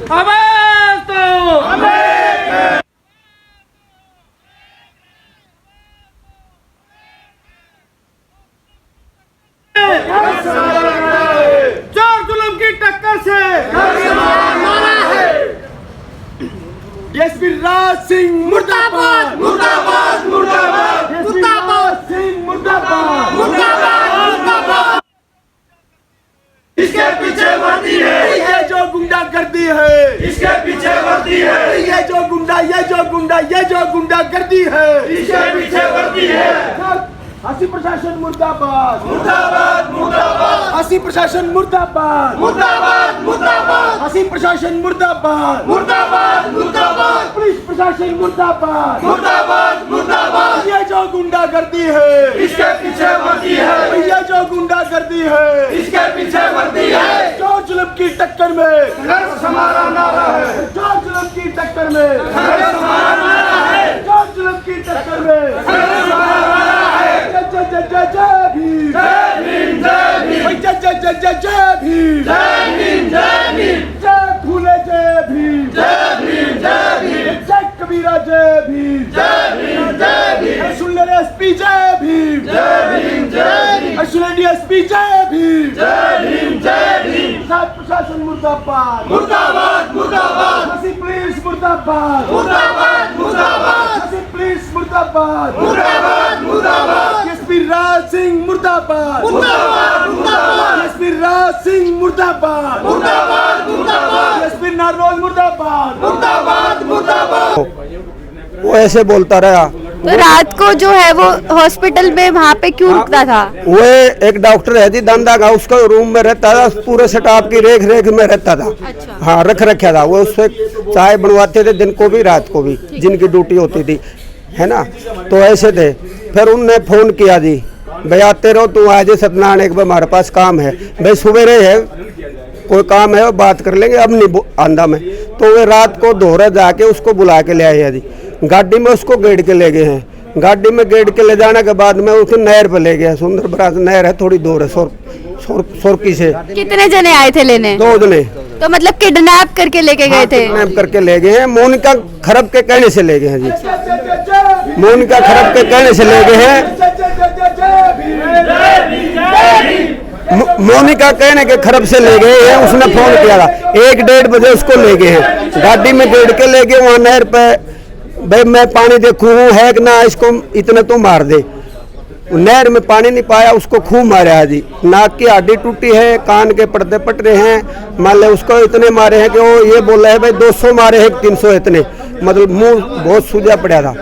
आवाज दो। चोर जुल्म की टक्कर से डीएसपी राज सिंह मुर्दाबाद, मुर्दाबाद, मुर्दाबाद, मुर्दाबाद सिंह मुर्दाबाद, मुर्दाबाद, मुर्दाबाद। इसके पीछे वर्दी है, ये जो गुंडागर्दी है, इसके पीछे वर्दी है, ये जो गुंडा गर्दी है, इसके पीछे वर्दी है। हसी प्रशासन मुर्दाबाद, मुर्दाबाद, मुर्दाबाद, हसी प्रशासन मुर्दाबाद, मुर्दाबाद, मुर्दाबाद, हसी प्रशासन मुर्दाबाद, मुर्दाबाद, मुर्दाबाद, पुलिस प्रशासन मुर्दाबाद, मुर्दाबाद, मुर्दाबाद। ये जो गुंडागर्दी है, इसके पीछे वर्दी है, ये जो गुंडागर्दी है, इसके पीछे वर्दी है। चोर जुल्म की टक्कर में संघर्ष हमारा नारा है, चोर जुल्म की टक्कर में संघर्ष हमारा नारा है, चोर जुल्म की टक्कर में संघर्ष हमारा नारा है। जय भीम, जय भीम, जय भीम, जय भीम, जय भीम, जय भीम, जय फूले जय भीम, जय भीम, जय भीम, जय कबीरा जय भीम, जय भीम, जय भीम, सुन एसपी जय भीम, जय भीम, जय भीम, सुन डीएसपी जय भीम, जय भीम, जय भीम। साथ प्रशासन मुर्दाबाद, मुर्दाबाद, मुर्दाबाद, हसी पुलिस मुर्दाबाद, मुर्दाबाद, मुर्दाबाद, हसी पुलिस मुर्दाबाद, मुर्दाबाद, मुर्दाबाद, डीएसपी राज सिंह मुर्दाबाद, मुर्दाबाद, मुर्दाबाद, डीएसपी राज सिंह मुर्दाबाद, मुर्दाबाद, मुर्दाबाद, डीएसपी नारोल मुर्दाबाद, मुर्दाबाद, मुर्दाबाद। वो ऐसे बोलता रहा। तो रात को जो है वो हॉस्पिटल में वहाँ पे क्यों रुकता था? वो एक डॉक्टर है जी दंदा का, उसका रूम में रहता था, पूरे स्टाफ की रेख रेख में रहता था। अच्छा। हाँ, रख रखा था वो, उससे चाय बनवाते थे दिन को भी रात को भी, जिनकी ड्यूटी होती थी, है ना। तो ऐसे थे। फिर उनने फोन किया जी, भाई आते रहो, तू आज सत्यनारायण एक बार हमारे पास काम है। भाई सवेरे है, कोई काम है, बात कर लेंगे, अब नहीं आंदा में। तो वे रात को दोहरा जाके उसको बुला के ले आए जी, गाड़ी में उसको गेड़ के ले गए हैं। गाड़ी में गेड़ के ले जाने के बाद में उसको नहर पे ले गया, सुंदर बराज नहर है, थोड़ी दूर है, सोरकी से। कितने जने आए थे लेने? 2 जने। तो मतलब किडनैप करके लेके गए थे? किडनैप करके ले गए हैं, मोनिका खरब के कहने से ले गए हैं जी, मोनिका खरब के कहने से ले गए हैं। मोनिका कहने के खरब से ले गए हैं, उसने फोन किया था 1-1:30 बजे उसको ले गए हैं, गाड़ी में गेड़ के ले गए वहाँ नहर पे। भाई मैं पानी देखूँ है कि ना, इसको इतने तो मार दे। नहर में पानी नहीं पाया, उसको खूब मारा है जी, नाक की हड्डी टूटी है, कान के पर्दे पट रहे हैं। मान ले उसको इतने मारे हैं कि वो ये बोल रहा है भाई 200 मारे हैं, 300 इतने, मतलब मुंह बहुत सूजा पड़ा था।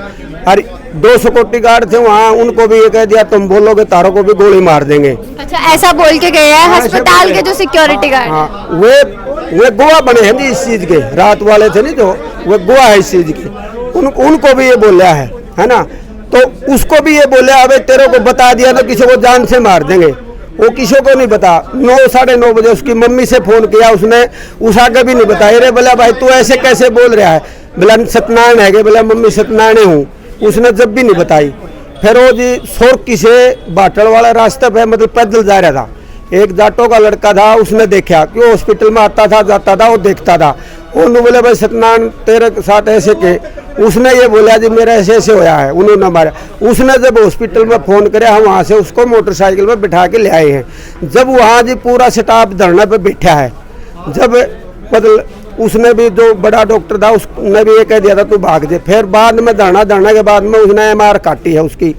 और 2 सिक्योरिटी गार्ड थे वहाँ, उनको भी ये कह दिया तुम बोलोगे तारों को भी गोली मार देंगे। अच्छा, ऐसा बोल के गए हैं अस्पताल के जो सिक्योरिटी गार्ड? हाँ, वे गवाह बने हैं जी इस चीज के, रात वाले थे नहीं जो, वे गवाह है इस चीज के। उनको भी ये बोला है ना। तो उसको भी ये बोले अबे तेरे को बता दिया तो किसी को जान से मार देंगे, वो किसी को नहीं बता। 9-9:30 बजे उसकी मम्मी से फोन किया उसने, उस आगे भी नहीं बताया। रे बोला भाई तू ऐसे कैसे बोल रहा है? बोला सत्यनारायण है, बोला मम्मी सत्यनारायण हूँ, उसने जब भी नहीं बताई। फिर वो जी सोरकी से बाटल वाला रास्ते पे मतलब पैदल जा रहा था, एक जाटों का लड़का था, उसने देखा कि वो हॉस्पिटल में आता था जाता था, वो देखता था। उन्होंने बोले भाई सत्यनारायण तेरे साथ ऐसे के, उसने ये बोला जी मेरा ऐसे ऐसे होया है, उन्होंने मारा। उसने जब हॉस्पिटल में फ़ोन किया, हम वहाँ से उसको मोटरसाइकिल में बिठा के ले आए हैं। जब वहाँ जी पूरा स्टाफ धरने पे बैठा है, जब मतलब उसने भी जो बड़ा डॉक्टर था उसने भी ये कह दिया था तू भाग दे। फिर बाद में धरना के बाद में उसने MR काटी है उसकी,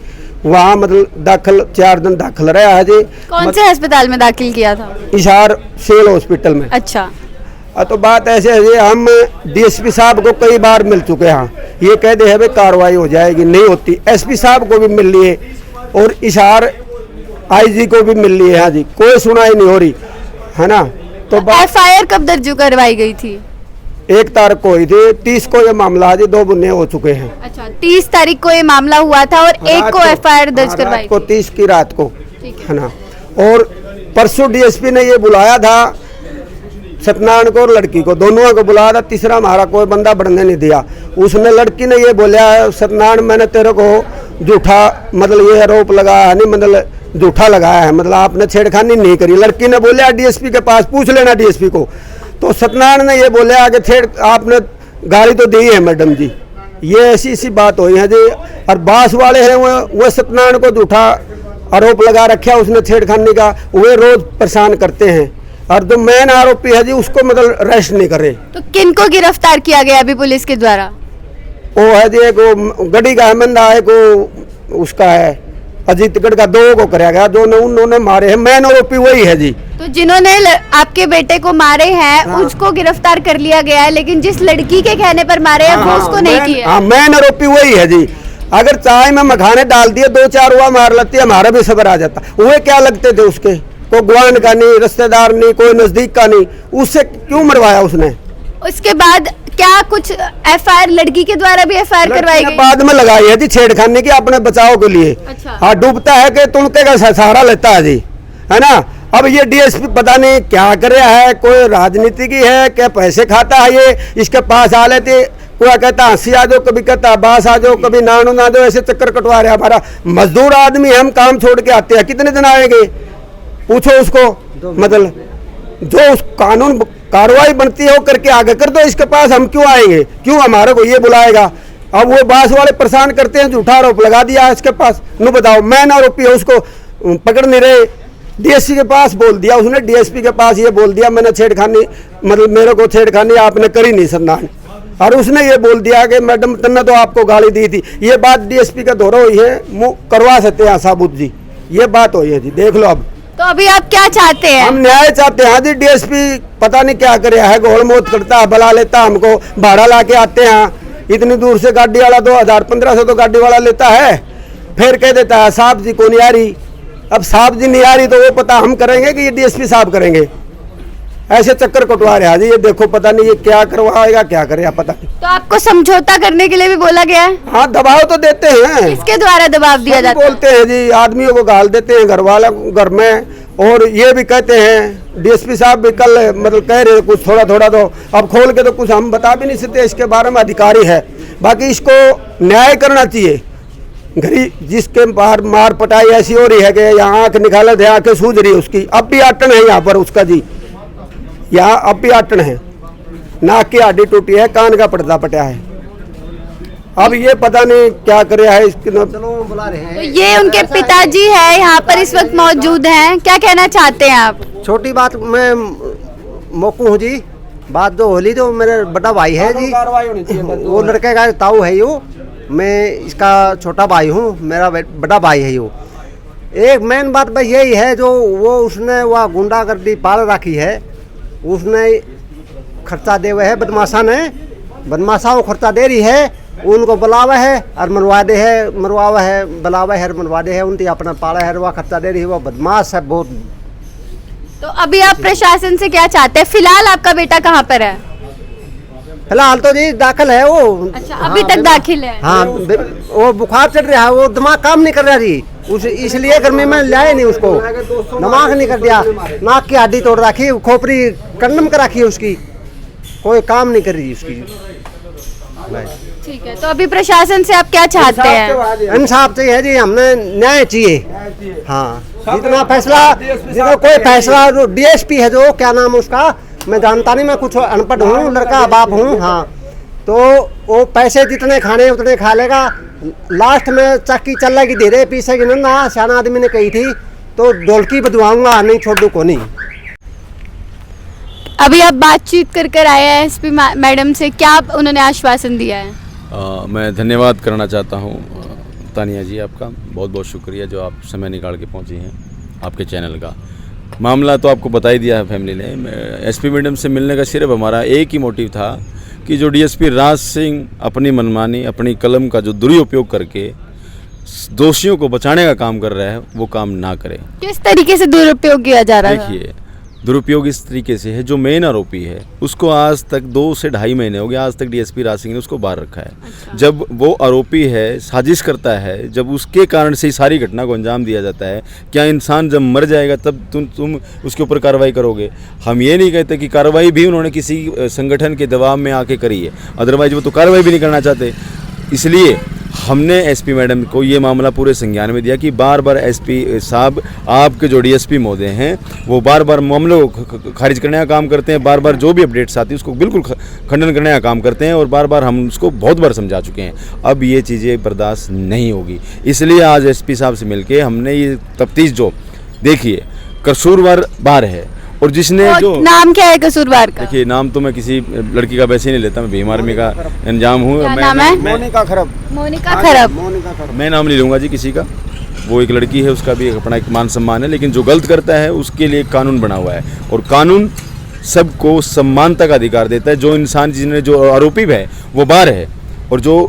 वहाँ मतलब दाखिल 4 दिन दाखिल रहा है जी। कौन से अस्पताल में दाखिल किया था? हिसार सेल हॉस्पिटल में। अच्छा। तो बात ऐसे है, हम DSP साहब को कई बार मिल चुके हैं, ये कह दे है भाई कार्रवाई हो जाएगी, नहीं होती। SP साहब को भी मिल लिए और हिसार IG को भी मिल लिए हैं जी, कोई सुनाई नहीं हो रही है ना। तो FIR कब दर्ज करवाई गई थी? 1 तारीख को हुई थी, 30 को ये मामला जी 2 बुने हो चुके हैं। अच्छा, 30 तारीख को ये मामला हुआ था और 1 को FIR दर्ज करवाई को 30 की रात को, है ना। और परसों DSP ने ये बुलाया था सत्यनारायण को और लड़की को, दोनों को बुलाया था, तीसरा हमारा कोई बंदा बढ़ने नहीं दिया। उसने लड़की ने ये बोला सत्यनारायण मैंने तेरे को झूठा मतलब ये आरोप लगाया नहीं, मतलब झूठा लगाया है, मतलब आपने छेड़खानी नहीं करी। लड़की ने बोला DSP के पास पूछ लेना DSP को। तो सत्यनारायण ने ये बोले आगे थे आपने गाड़ी तो दी है मैडम जी, ये ऐसी सी बात हुई है जी। और बास वाले हैं वो सत्यनारायण को झूठा आरोप लगा रखा है उसने छेड़खानी का, वे रोज परेशान करते हैं। और जो मेन आरोपी है जी उसको मतलब अरेस्ट नहीं करे। तो किन को गिरफ्तार किया गया अभी पुलिस के द्वारा? वो है जी एक गड़ी का अहमदा है को उसका है अजीतगढ़ का, 2 को कराया गया, दोनों उन्होंने मारे हैं, मेन आरोपी वही है जी। तो जिन्होंने आपके बेटे को मारे हैं उसको गिरफ्तार कर लिया गया है, लेकिन जिस लड़की के कहने पर मारे हैं वो उसको नहीं किया। हाँ मेन आरोपी वही है जी। अगर चाय में मखाने डाल दिए 2-4 हुआ मार लेती, हमारा भी सबर आ जाता। वो क्या लगते थे उसके, कोई गुआन का नहीं, रिश्तेदार नहीं, कोई नजदीक का नहीं, उससे क्यों मरवाया उसने? उसके बाद क्या कुछ एफआईआर लड़की के द्वारा भी एफआईआर करवाई गई? बाद में लगाई है जी छेड़खानी की अपने बचाव के लिए। अच्छा। हाँ डूबता है कि तुणके का सहारा लेता है जी, है ना। अब ये डीएसपी पता नहीं क्या कर रहा है, कोई राजनीति की है क्या, पैसे खाता है ये, इसके पास आ लेते, कोई कहता हंसी आ जाओ, कभी कहता बास आ जाओ, कभी नानू ना दो, ऐसे चक्कर कटवा रहे। हमारा मजदूर आदमी हम काम छोड़ के आते हैं, कितने दिन आएंगे पूछो उसको, मतलब जो उस कानून कार्रवाई बनती है वो करके आगे कर दो, इसके पास हम क्यों आएंगे, क्यों हमारे को ये बुलाएगा। अब वो बास वाले परेशान करते हैं, झूठा आरोप लगा दिया इसके पास। नु बताओ मेन आरोपी है उसको पकड़ नहीं रहे। डीएसपी के पास बोल दिया उसने, डीएसपी के पास ये बोल दिया मैंने छेड़खानी, मतलब मेरे को छेड़खानी आपने करी नहीं सन्नान, और उसने ये बोल दिया कि मैडम तन्ने तो आपको गाली दी थी। ये बात डीएसपी का दौरा हुई है, मुँह करवा सकते हैं साबुत जी, ये बात हुई है जी, देख लो। अब तो अभी आप क्या चाहते हैं? हम न्याय चाहते हैं जी। डीएसपी पता नहीं क्या करे है, गोल मोत करता है, बुला लेता हमको, भाड़ा ला के आते हैं इतनी दूर से, गाड़ी वाला 2000-1500 तो गाड़ी वाला लेता है, फिर कह देता है साहब जी को नहीं आ रही। अब साहब जी नहीं आ रही तो वो पता हम करेंगे कि ये डीएसपी साहब करेंगे? ऐसे चक्कर कटवा रहे हैं जी, ये देखो पता नहीं ये क्या करवाएगा क्या करेगा पता नहीं। तो आपको समझौता करने के लिए भी बोला गया है? हाँ दबाव तो देते हैं। किसके द्वारा दबाव दिया जाता है? बोलते हैं जी, आदमियों को गाल देते हैं घर वाला घर में, और ये भी कहते हैं डीएसपी साहब भी कल मतलब कह रहे कुछ थोड़ा थोड़ा, तो अब खोल के तो कुछ हम बता भी नहीं सकते, इसके बारे में अधिकारी है। बाकी इसको न्याय करना चाहिए। घरी जिसके बाहर मार पटाई ऐसी हो रही है कि यहाँ आँख निकाले थे, आँखें सूझ रही है उसकी, अब भी आटन है यहाँ पर उसका जी, यहाँ अब भी आटन है, नाक की हड्डी टूटी है, कान का पर्दा पटा है। अब ये पता नहीं क्या करे है इसके। चलो बुला रहे हैं। तो ये उनके पिताजी है यहाँ पर इस वक्त मौजूद हैं, क्या कहना चाहते हैं आप? छोटी बात मैं मोकू हूँ जी, बात जो होली तो मेरे बड़ा भाई है जी, वो लड़के का ताऊ है यो, मैं इसका छोटा भाई हूँ, मेरा बड़ा भाई है यो। एक मेन बात बस यही है जो वो उसने वह गुंडागर्दी पाल रखी है, उसने खर्चा दे हुए है बदमाशा ने, बदमाशा वो खर्चा दे रही है, उनको बुलावा है और मरवा दे है, मरवावा है, बुलावा है, मरवा दे है, उनकी अपना पाला है, वह खर्चा दे रही है, वो बदमाश है बहुत। तो अभी आप प्रशासन से क्या चाहते हैं? फिलहाल आपका बेटा कहाँ पर है? फिलहाल तो जी दाखिल है वो। अच्छा, अभी तक दाखिल है? हाँ वो बुखार चढ़ रहा है, वो दिमाग काम नहीं कर रहा जी, इसलिए गर्मी में लाए नहीं उसको, दिमाग नहीं कर दिया, नाक की हड्डी तोड़ रखी, खोपड़ी कंडम कर रखी है उसकी, कोई काम नहीं कर रही उसकी। ठीक है, तो अभी प्रशासन से आप क्या चाहते हैं? इंसाफ चाहिए जी, हमने न्याय चाहिए। हाँ जितना फैसला, जितना कोई फैसला, जो डीएसपी है जो क्या नाम उसका मैं जानता नहीं, मैं कुछ अनपढ़ हूँ, लड़का बाप हूँ। हाँ तो वो पैसे जितने खाने उतने खा लेगा, लास्ट में चक्की चलेगी धीरे पीछे की ना, सियाना आदमी ने कही थी तो ढोलकी बजवाऊंगा, नहीं छोड़ दूँ को नहीं। अभी आप बातचीत कर आए हैं एसपी मैडम से, क्या उन्होंने आश्वासन दिया है? मैं धन्यवाद करना चाहता हूँ तानिया जी, आपका बहुत बहुत शुक्रिया जो आप समय निकाल के पहुँची हैं। आपके चैनल का मामला तो आपको बता ही दिया है फैमिली ने। एसपी मैडम से मिलने का सिर्फ हमारा एक ही मोटिव था कि जो डीएसपी राज सिंह अपनी मनमानी, अपनी कलम का जो दुरुपयोग करके दोषियों को बचाने का काम कर रहा है, वो काम ना करे। किस तरीके से दुरुपयोग किया जा रहा है? देखिए दुरुपयोग इस तरीके से है, जो मेन आरोपी है उसको आज तक 2 से ढाई महीने हो गए, आज तक डीएसपी राज सिंह ने उसको बाहर रखा है। अच्छा। जब वो आरोपी है, साजिश करता है, जब उसके कारण से सारी घटना को अंजाम दिया जाता है, क्या इंसान जब मर जाएगा तब तुम उसके ऊपर कार्रवाई करोगे? हम ये नहीं कहते कि कार्रवाई भी उन्होंने किसी संगठन के दबाव में आके करी है, अदरवाइज वो तो कार्रवाई भी नहीं करना चाहते। इसलिए हमने एसपी मैडम को ये मामला पूरे संज्ञान में दिया कि बार बार एसपी साहब आपके जो डीएसपी महोदय हैं वो बार बार मामलों को खारिज करने का काम करते हैं, बार बार जो भी अपडेट्स आती है उसको बिल्कुल खंडन करने का काम करते हैं और बार बार हम उसको बहुत बार समझा चुके हैं। अब ये चीज़ें बर्दाश्त नहीं होगी, इसलिए आज एसपी साहब से मिलके हमने ये तफ्तीश जो देखिए कसूरवार बाहर है और जिसने जो नाम क्या है कसूरवार का? देखिए नाम तो मैं किसी लड़की का वैसे नहीं लेता, मैं भीम आर्मी का अंजाम हूँ। क्या नाम है? मोनिका खरब। मोनिका खरब। मैं नाम नहीं लूँगा जी किसी का, वो एक लड़की है, उसका भी अपना एक मान सम्मान है, लेकिन जो गलत करता है उसके लिए कानून बना हुआ है और कानून सबको समानता का अधिकार देता है। जो इंसान जिन्हें जो आरोपी है वो बाहर है और जो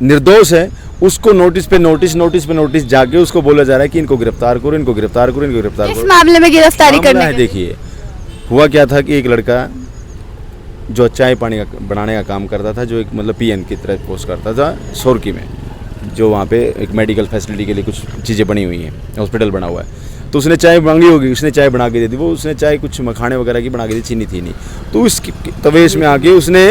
निर्दोष है उसको नोटिस पे नोटिस जाके उसको बोला जा रहा है कि इनको गिरफ्तार करो, इनको गिरफ्तार करो, इनको गिरफ्तार करो। इस मामले में गिरफ्तारी करने है। देखिए हुआ क्या था कि एक लड़का जो चाय पानी का बनाने का काम करता था, जो एक मतलब पीएन की तरह पोस्ट करता था सोरकी में, जो वहाँ पे एक मेडिकल फैसिलिटी के लिए कुछ चीज़ें बनी हुई हैं, हॉस्पिटल बना हुआ है। तो उसने चाय मांगी होगी, उसने चाय बना के दे दी, वो उसने चाय कुछ मखाने वगैरह की बना के दी, चीनी थी नहीं, तो उस तवेश में आके उसने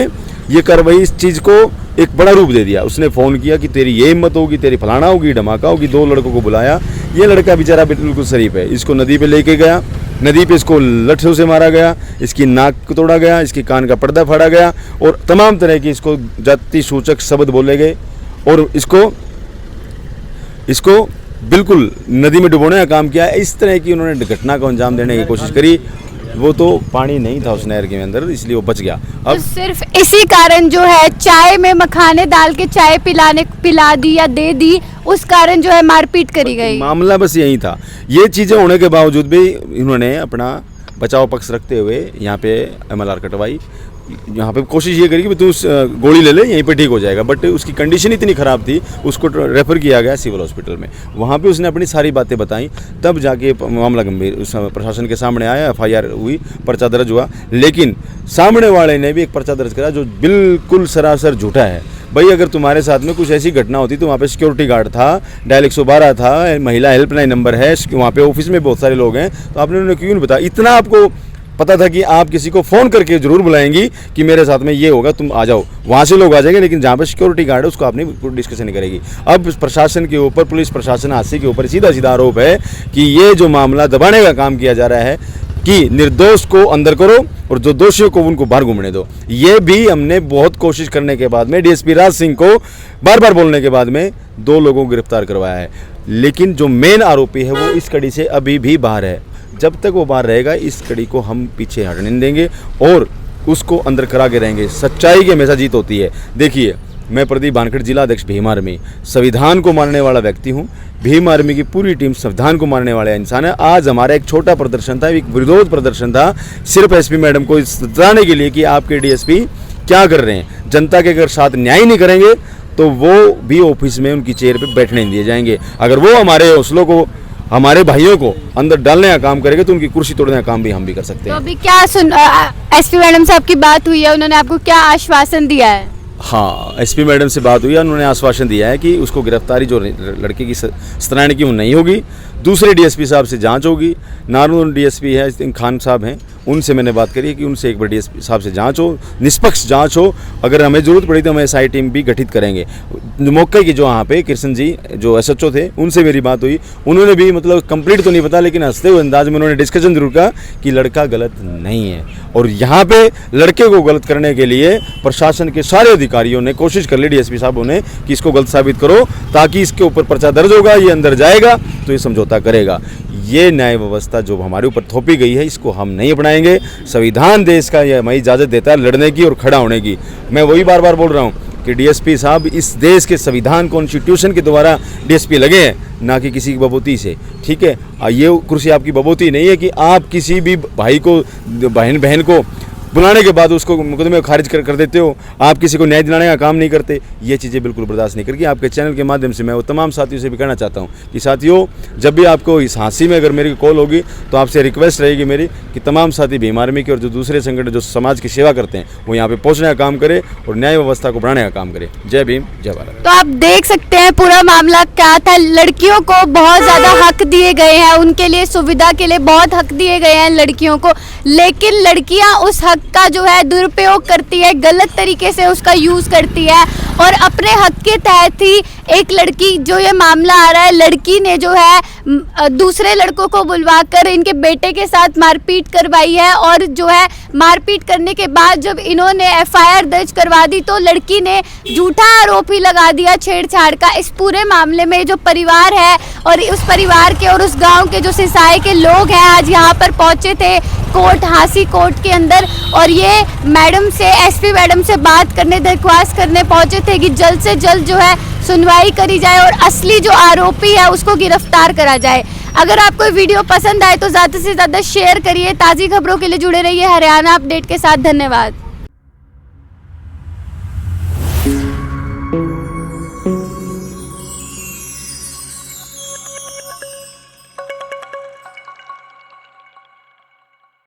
ये कार्रवाई इस चीज़ को एक बड़ा रूप दे दिया। उसने फ़ोन किया कि तेरी ये हिम्मत होगी, तेरी फलाना होगी, धमाका होगी। 2 लड़कों को बुलाया, ये लड़का बेचारा बिल्कुल शरीफ है, इसको नदी पे लेके गया, नदी पे इसको लट्ठों से मारा गया, इसकी नाक को तोड़ा गया, इसके कान का पर्दा फाड़ा गया और तमाम तरह के इसको जाति सूचक शब्द बोले गए और इसको बिल्कुल नदी में डुबोने का काम किया। इस तरह की उन्होंने घटना को अंजाम देने की कोशिश करी। वो तो पानी नहीं था उस नहर के अंदर, इसलिए वो बच गया। अब तो सिर्फ इसी कारण जो है चाय में मखाने डाल के चाय पिला दी या दे दी, उस कारण जो है मारपीट करी गई। मामला बस यही था। ये चीज़ें होने के बावजूद भी इन्होंने अपना बचाव पक्ष रखते हुए यहाँ पे MLR कटवाई, यहाँ पे कोशिश ये करी कि तू गोली ले ले, यहीं पे ठीक हो जाएगा, बट उसकी कंडीशन इतनी ख़राब थी, उसको रेफ़र किया गया सिविल हॉस्पिटल में। वहाँ पे उसने अपनी सारी बातें बताई, तब जाके मामला गंभीर उस प्रशासन के सामने आया, FIR हुई, पर्चा दर्ज हुआ। लेकिन सामने वाले ने भी एक पर्चा दर्ज करा जो बिल्कुल सरासर झूठा है। भाई अगर तुम्हारे साथ में कुछ ऐसी घटना होती तो वहाँ पे सिक्योरिटी गार्ड था, डायल 112 था, महिला हेल्पलाइन नंबर है, वहाँ पे ऑफिस में बहुत सारे लोग हैं, तो आपने उन्हें क्यों नहीं बताया? इतना आपको पता था कि आप किसी को फ़ोन करके ज़रूर बुलाएंगी कि मेरे साथ में ये होगा, तुम आ जाओ, वहाँ से लोग आ जाएंगे, लेकिन जहाँ पे सिक्योरिटी गार्ड है उसको आपने डिस्कशन नहीं करेगी। अब प्रशासन के ऊपर, पुलिस प्रशासन हादसे के ऊपर सीधा सीधा आरोप है कि ये जो मामला दबाने का काम किया जा रहा है कि निर्दोष को अंदर करो और जो दोषियों को उनको बाहर घूमने दो। ये भी हमने बहुत कोशिश करने के बाद में डीएसपी राज सिंह को बार बार बोलने के बाद में 2 लोगों को गिरफ्तार करवाया है, लेकिन जो मेन आरोपी है वो इस कड़ी से अभी भी बाहर है। जब तक वो बाहर रहेगा इस कड़ी को हम पीछे हटने नहीं देंगे और उसको अंदर करा के रहेंगे। सच्चाई की हमेशा जीत होती है। देखिए मैं प्रदीप भानखड़, जिला अध्यक्ष भीम आर्मी, संविधान को मानने वाला व्यक्ति हूँ। भीम आर्मी की पूरी टीम संविधान को मानने वाले इंसान है। आज हमारा एक छोटा प्रदर्शन था, एक विरोध प्रदर्शन था, सिर्फ एसपी मैडम को बताने के लिए कि आपके डीएसपी क्या कर रहे हैं। जनता के अगर साथ न्याय नहीं करेंगे तो वो भी ऑफिस में उनकी चेयर पर बैठने नहीं दिए जाएंगे। अगर वो हमारे हौसलों को, हमारे भाइयों को अंदर डालने का काम करेंगे तो उनकी कुर्सी तोड़ने का काम भी हम भी कर सकते हैं। तो अभी क्या एसपी मैडम साहब की बात हुई है, उन्होंने आपको क्या आश्वासन दिया है? हाँ, एसपी मैडम से बात हुई है, उन्होंने आश्वासन दिया है कि उसको गिरफ्तारी जो लड़के की सत्राहना की वो नहीं होगी। दूसरे डीएसपी साहब से जांच होगी। नारून डीएसपी है, खान साहब हैं, उनसे मैंने बात करी है कि उनसे एक बार डीएसपी साहब से जांच हो, निष्पक्ष जांच हो। अगर हमें ज़रूरत पड़ी तो हम SI टीम भी गठित करेंगे। मौके की जो वहाँ पे कृष्ण जी जो SHO थे उनसे मेरी बात हुई, उन्होंने भी मतलब कंप्लीट तो नहीं पता, लेकिन हंसते हुए अंदाज में उन्होंने डिस्कशन जरूर कहा कि लड़का गलत नहीं है। और यहाँ पे लड़के को गलत करने के लिए प्रशासन के सारे अधिकारियों ने कोशिश कर ली, डीएसपी साहबों ने, कि इसको गलत साबित करो ताकि इसके ऊपर पर्चा दर्ज होगा, ये अंदर जाएगा तो ये समझौता करेगा। ये न्याय व्यवस्था जो हमारे ऊपर थोपी गई है इसको हम नहीं अपनाएंगे। संविधान देश का ये हमें इजाज़त देता है लड़ने की और खड़ा होने की। मैं वही बार बार बोल रहा हूँ कि डीएसपी साहब इस देश के संविधान कॉन्स्टिट्यूशन के द्वारा डीएसपी लगे हैं, ना कि किसी की बबूती से। ठीक है, ये कुर्सी आपकी बबूती नहीं है कि आप किसी भी भाई को, बहन को बुलाने के बाद उसको मुकदमे में खारिज कर देते हो। आप किसी को न्याय दिलाने का काम नहीं करते। ये चीज़ें बिल्कुल बर्दाश्त नहीं करके आपके चैनल के माध्यम से मैं वो तमाम साथियों से भी कहना चाहता हूँ कि साथियों, जब भी आपको इस हादसे में अगर मेरी कॉल होगी तो आपसे रिक्वेस्ट रहेगी मेरी कि तमाम साथी भीम आर्मी के और जो दूसरे संगठन जो समाज की सेवा करते हैं वो यहाँ पे पहुँचने का काम करे और न्याय व्यवस्था को बढ़ाने का काम करे। जय भीम, जय भारत। तो आप देख सकते हैं पूरा मामला क्या था। लड़कियों को बहुत ज़्यादा हक दिए गए हैं, उनके लिए सुविधा के लिए बहुत हक दिए गए हैं लड़कियों को, लेकिन लड़कियाँ उस हक का जो है दुरुपयोग करती है, गलत तरीके से उसका यूज करती है और अपने हक के तहत ही एक लड़की, जो ये मामला आ रहा है, लड़की ने जो है दूसरे लड़कों को बुलवाकर इनके बेटे के साथ मारपीट करवाई है और जो है मारपीट करने के बाद जब इन्होंने FIR दर्ज करवा दी तो लड़की ने झूठा आरोप ही लगा दिया छेड़छाड़ का। इस पूरे मामले में जो परिवार है और उस परिवार के और उस गांव के जो सिसाई के लोग हैं आज यहाँ पर पहुंचे थे कोर्ट, हांसी कोर्ट के अंदर, और ये मैडम से, SP मैडम से बात करने, दरख्वास्त करने पहुंचे थे कि जल्द से जल्द जो है सुनवाई करी जाए और असली जो आरोपी है उसको गिरफ्तार करा जाए। अगर आपको वीडियो पसंद आए तो ज़्यादा से ज़्यादा शेयर करिए। ताज़ी खबरों के लिए जुड़े रहिए हरियाणा अपडेट के साथ। धन्यवाद।